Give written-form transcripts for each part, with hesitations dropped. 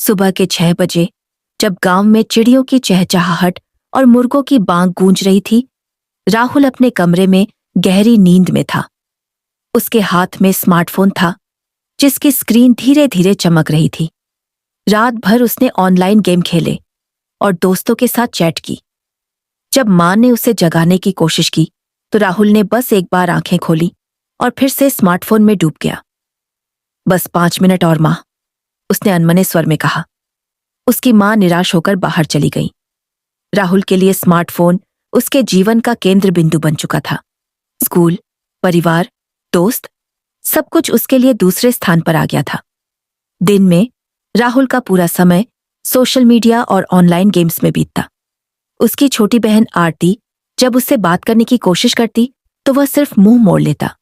सुबह के 6 बजे जब गांव में चिड़ियों की चहचहाहट और मुर्गों की बांग गूंज रही थी, राहुल अपने कमरे में गहरी नींद में था। उसके हाथ में स्मार्टफोन था, जिसकी स्क्रीन धीरे धीरे चमक रही थी। रात भर उसने ऑनलाइन गेम खेले और दोस्तों के साथ चैट की। जब मां ने उसे जगाने की कोशिश की तो राहुल ने बस एक बार आंखें खोली और फिर से स्मार्टफोन में डूब गया। बस 5 मिनट और मां, उसने अनमने स्वर में कहा। उसकी मां निराश होकर बाहर चली गई। राहुल के लिए स्मार्टफोन उसके जीवन का केंद्र बिंदु बन चुका था। स्कूल, परिवार, दोस्त, सब कुछ उसके लिए दूसरे स्थान पर आ गया था। दिन में राहुल का पूरा समय सोशल मीडिया और ऑनलाइन गेम्स में बीतता। उसकी छोटी बहन आरती जब उससे बात करने की कोशिश करती तो वह सिर्फ मुंह मोड़ लेता।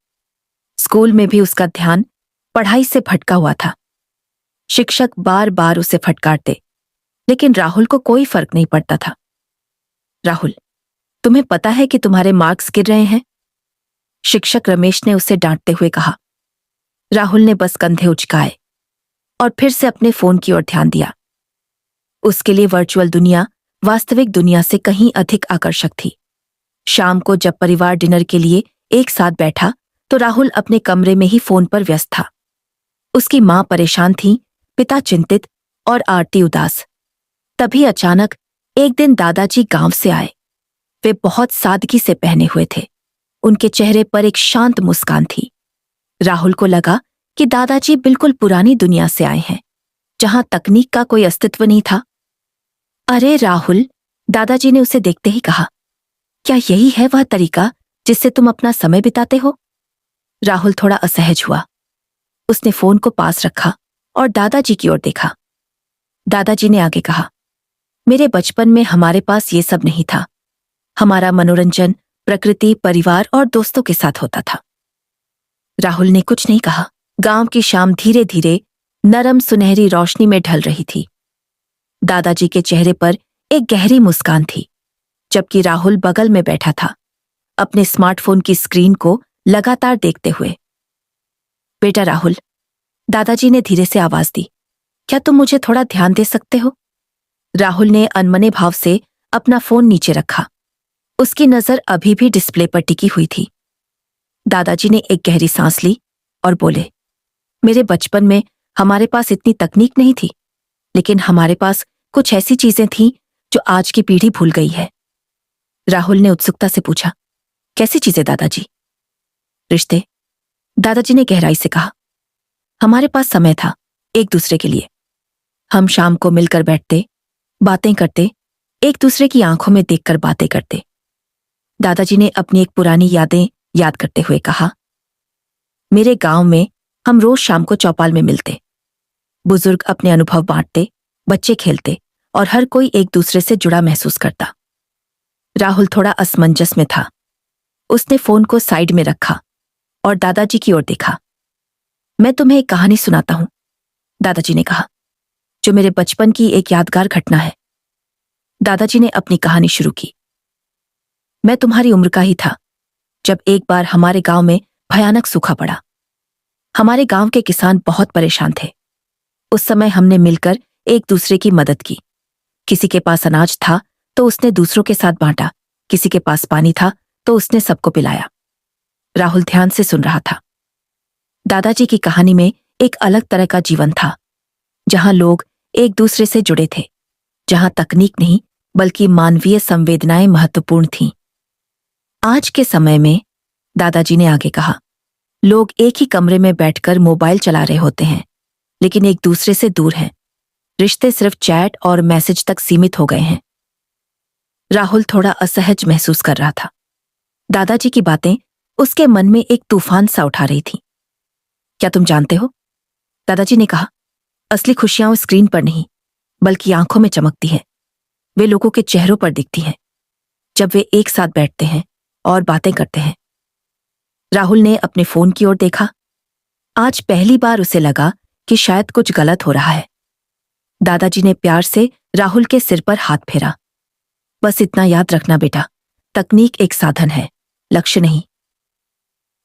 स्कूल में भी उसका ध्यान पढ़ाई से भटका हुआ था। शिक्षक बार बार उसे फटकारते, लेकिन राहुल को कोई फर्क नहीं पड़ता था। राहुल, तुम्हें पता है कि तुम्हारे मार्क्स गिर रहे हैं? शिक्षक रमेश ने उसे डांटते हुए कहा। राहुल ने बस कंधे उचकाए और फिर से अपने फोन की ओर ध्यान दिया। उसके लिए वर्चुअल दुनिया वास्तविक दुनिया से कहीं अधिक आकर्षक थी। शाम को जब परिवार डिनर के लिए एक साथ बैठा तो राहुल अपने कमरे में ही फोन पर व्यस्त था। उसकी मां परेशान थी, पिता चिंतित और आरती उदास। तभी अचानक एक दिन दादाजी गांव से आए। वे बहुत सादगी से पहने हुए थे। उनके चेहरे पर एक शांत मुस्कान थी। राहुल को लगा कि दादाजी बिल्कुल पुरानी दुनिया से आए हैं, जहां तकनीक का कोई अस्तित्व नहीं था। अरे राहुल, दादाजी ने उसे देखते ही कहा, क्या यही है वह तरीका जिससे तुम अपना समय बिताते हो? राहुल थोड़ा असहज हुआ। उसने फोन को पास रखा और दादाजी की ओर देखा। दादाजी ने आगे कहा, मेरे बचपन में हमारे पास ये सब नहीं था। हमारा मनोरंजन प्रकृति, परिवार और दोस्तों के साथ होता था। राहुल ने कुछ नहीं कहा। गांव की शाम धीरे धीरे नरम सुनहरी रोशनी में ढल रही थी। दादाजी के चेहरे पर एक गहरी मुस्कान थी, जबकि राहुल बगल में बैठा था, अपने स्मार्टफोन की स्क्रीन को लगातार देखते हुए। बेटा राहुल, दादाजी ने धीरे से आवाज दी, क्या तुम मुझे थोड़ा ध्यान दे सकते हो? राहुल ने अनमने भाव से अपना फोन नीचे रखा। उसकी नजर अभी भी डिस्प्ले पर टिकी हुई थी। दादाजी ने एक गहरी सांस ली और बोले, मेरे बचपन में हमारे पास इतनी तकनीक नहीं थी, लेकिन हमारे पास कुछ ऐसी चीजें थीं जो आज की पीढ़ी भूल गई है। राहुल ने उत्सुकता से पूछा, कैसी चीजें दादाजी? रिश्ते, दादाजी ने गहराई से कहा। हमारे पास समय था एक दूसरे के लिए। हम शाम को मिलकर बैठते, बातें करते, एक दूसरे की आंखों में देखकर बातें करते। दादाजी ने अपनी एक पुरानी यादें याद करते हुए कहा, मेरे गांव में हम रोज शाम को चौपाल में मिलते। बुजुर्ग अपने अनुभव बांटते, बच्चे खेलते और हर कोई एक दूसरे से जुड़ा महसूस करता। राहुल थोड़ा असमंजस में था। उसने फोन को साइड में रखा और दादाजी की ओर देखा। मैं तुम्हें एक कहानी सुनाता हूं, दादाजी ने कहा, जो मेरे बचपन की एक यादगार घटना है। दादाजी ने अपनी कहानी शुरू की। मैं तुम्हारी उम्र का ही था जब एक बार हमारे गांव में भयानक सूखा पड़ा। हमारे गांव के किसान बहुत परेशान थे। उस समय हमने मिलकर एक दूसरे की मदद की। किसी के पास अनाज था तो उसने दूसरों के साथ बांटा, किसी के पास पानी था तो उसने सबको पिलाया। राहुल ध्यान से सुन रहा था। दादाजी की कहानी में एक अलग तरह का जीवन था, जहां लोग एक दूसरे से जुड़े थे, जहां तकनीक नहीं बल्कि मानवीय संवेदनाएं महत्वपूर्ण थीं। आज के समय में, दादाजी ने आगे कहा, लोग एक ही कमरे में बैठकर मोबाइल चला रहे होते हैं, लेकिन एक दूसरे से दूर हैं। रिश्ते सिर्फ चैट और मैसेज तक सीमित हो गए हैं। राहुल थोड़ा असहज महसूस कर रहा था। दादाजी की बातें उसके मन में एक तूफान सा उठा रही थी। क्या तुम जानते हो, दादाजी ने कहा, असली खुशियां स्क्रीन पर नहीं बल्कि आंखों में चमकती हैं। वे लोगों के चेहरों पर दिखती हैं जब वे एक साथ बैठते हैं और बातें करते हैं। राहुल ने अपने फोन की ओर देखा। आज पहली बार उसे लगा कि शायद कुछ गलत हो रहा है। दादाजी ने प्यार से राहुल के सिर पर हाथ फेरा। बस इतना याद रखना बेटा, तकनीक एक साधन है, लक्ष्य नहीं।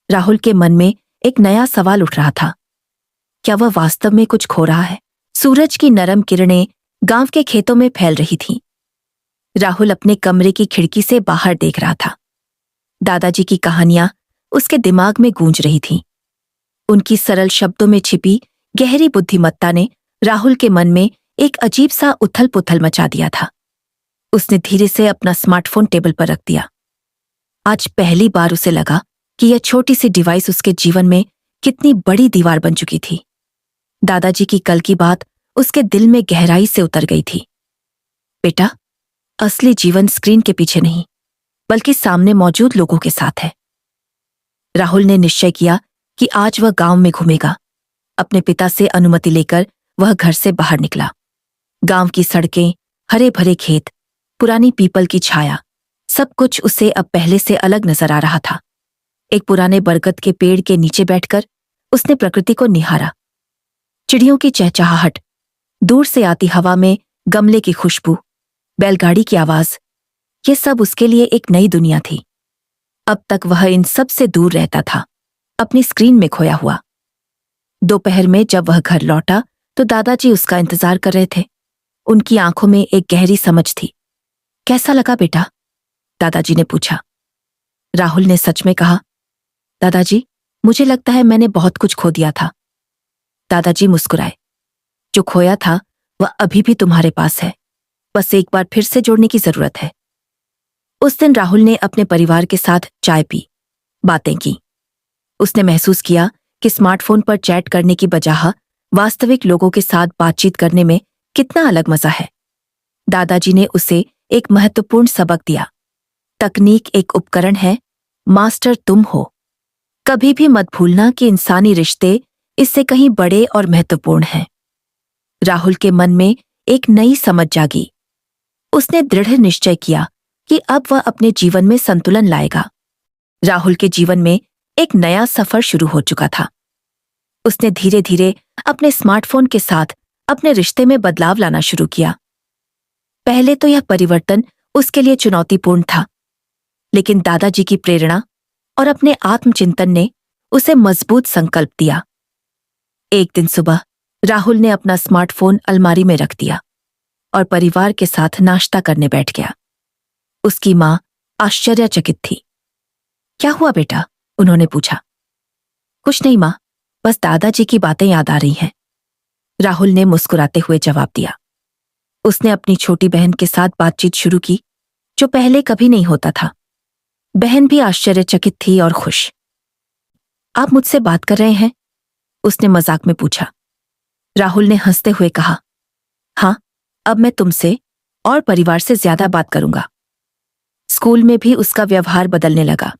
राहुल के मन में एक नया सवाल उठ रहा था। क्या वह वास्तव में कुछ खो रहा है, सूरज की नरम किरणें गांव के खेतों में फैल रही थीं। राहुल अपने कमरे की खिड़की से बाहर देख रहा था। दादाजी की कहानियां उसके दिमाग में गूंज रही थीं। उनकी सरल शब्दों में छिपी गहरी बुद्धिमत्ता ने राहुल के मन में एक अजीब सा उथल पुथल मचा दिया था। उसने धीरे से अपना स्मार्टफोन टेबल पर रख दिया। आज पहली बार उसे लगा कि यह छोटी सी डिवाइस उसके जीवन में कितनी बड़ी दीवार बन चुकी थी। दादाजी की कल की बात उसके दिल में गहराई से उतर गई थी। बेटा, असली जीवन स्क्रीन के पीछे नहीं, बल्कि सामने मौजूद लोगों के साथ है। राहुल ने निश्चय किया कि आज वह गांव में घूमेगा। अपने पिता से अनुमति लेकर वह घर से बाहर निकला। गांव की सड़कें, हरे भरे खेत, पुरानी पीपल की छाया, सब कुछ उसे अब पहले से अलग नजर आ रहा था। एक पुराने बरगद के पेड़ के नीचे बैठकर उसने प्रकृति को निहारा। चिड़ियों की चहचहाहट, दूर से आती हवा में गमले की खुशबू, बैलगाड़ी की आवाज, ये सब उसके लिए एक नई दुनिया थी। अब तक वह इन सब से दूर रहता था, अपनी स्क्रीन में खोया हुआ। दोपहर में जब वह घर लौटा तो दादाजी उसका इंतजार कर रहे थे। उनकी आंखों में एक गहरी समझ थी। कैसा लगा बेटा? दादाजी ने पूछा। राहुल ने सच में कहा, दादाजी, मुझे लगता है मैंने बहुत कुछ खो दिया था। दादाजी मुस्कुराए। जो खोया था वह अभी भी तुम्हारे पास है, बस एक बार फिर से जोड़ने की जरूरत है। उस दिन राहुल ने अपने परिवार के साथ चाय पी, बातें की। उसने महसूस किया कि स्मार्टफोन पर चैट करने की बजाय वास्तविक लोगों के साथ बातचीत करने में कितना अलग मजा है। दादाजी ने उसे एक महत्वपूर्ण सबक दिया। तकनीक एक उपकरण है, मास्टर तुम हो। कभी भी मत भूलना कि इंसानी रिश्ते इससे कहीं बड़े और महत्वपूर्ण हैं। राहुल के मन में एक नई समझ जागी। उसने दृढ़ निश्चय किया कि अब वह अपने जीवन में संतुलन लाएगा। राहुल के जीवन में एक नया सफर शुरू हो चुका था। उसने धीरे धीरे अपने स्मार्टफोन के साथ अपने रिश्ते में बदलाव लाना शुरू किया। पहले तो यह परिवर्तन उसके लिए चुनौतीपूर्ण था, लेकिन दादाजी की प्रेरणा और अपने आत्मचिंतन ने उसे मजबूत संकल्प दिया। एक दिन सुबह राहुल ने अपना स्मार्टफोन अलमारी में रख दिया और परिवार के साथ नाश्ता करने बैठ गया। उसकी मां आश्चर्यचकित थी। क्या हुआ बेटा? उन्होंने पूछा। कुछ नहीं मां, बस दादाजी की बातें याद आ रही हैं, राहुल ने मुस्कुराते हुए जवाब दिया। उसने अपनी छोटी बहन के साथ बातचीत शुरू की, जो पहले कभी नहीं होता था। बहन भी आश्चर्यचकित थी और खुश। आप मुझसे बात कर रहे हैं? उसने मजाक में पूछा। राहुल ने हंसते हुए कहा, हाँ, अब मैं तुमसे और परिवार से ज्यादा बात करूंगा। स्कूल में भी उसका व्यवहार बदलने लगा।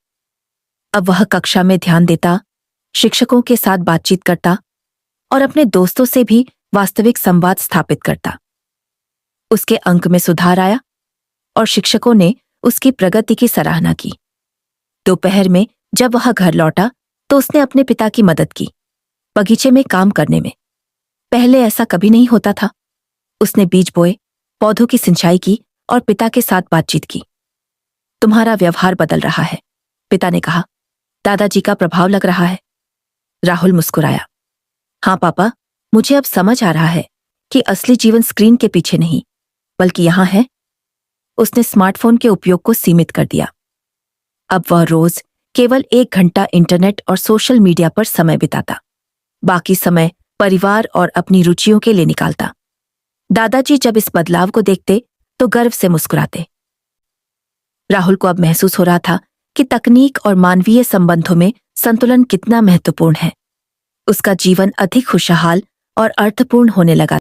अब वह कक्षा में ध्यान देता, शिक्षकों के साथ बातचीत करता और अपने दोस्तों से भी वास्तविक संवाद स्थापित करता। उसके अंक में सुधार आया और शिक्षकों ने उसकी प्रगति की सराहना की। दोपहर में जब वह घर लौटा तो उसने अपने पिता की मदद की, बगीचे में काम करने में। पहले ऐसा कभी नहीं होता था। उसने बीज बोए, पौधों की सिंचाई की और पिता के साथ बातचीत की। तुम्हारा व्यवहार बदल रहा है, पिता ने कहा। दादाजी का प्रभाव लग रहा है। राहुल मुस्कुराया। हाँ पापा, मुझे अब समझ आ रहा है कि असली जीवन स्क्रीन के पीछे नहीं, बल्कि यहां है। उसने स्मार्टफोन के उपयोग को सीमित कर दिया। अब वह रोज केवल 1 घंटा इंटरनेट और सोशल मीडिया पर समय बिताता। बाकी समय परिवार और अपनी रुचियों के लिए निकालता। दादाजी जब इस बदलाव को देखते तो गर्व से मुस्कुराते। राहुल को अब महसूस हो रहा था कि तकनीक और मानवीय संबंधों में संतुलन कितना महत्वपूर्ण है। उसका जीवन अधिक खुशहाल और अर्थपूर्ण होने लगा।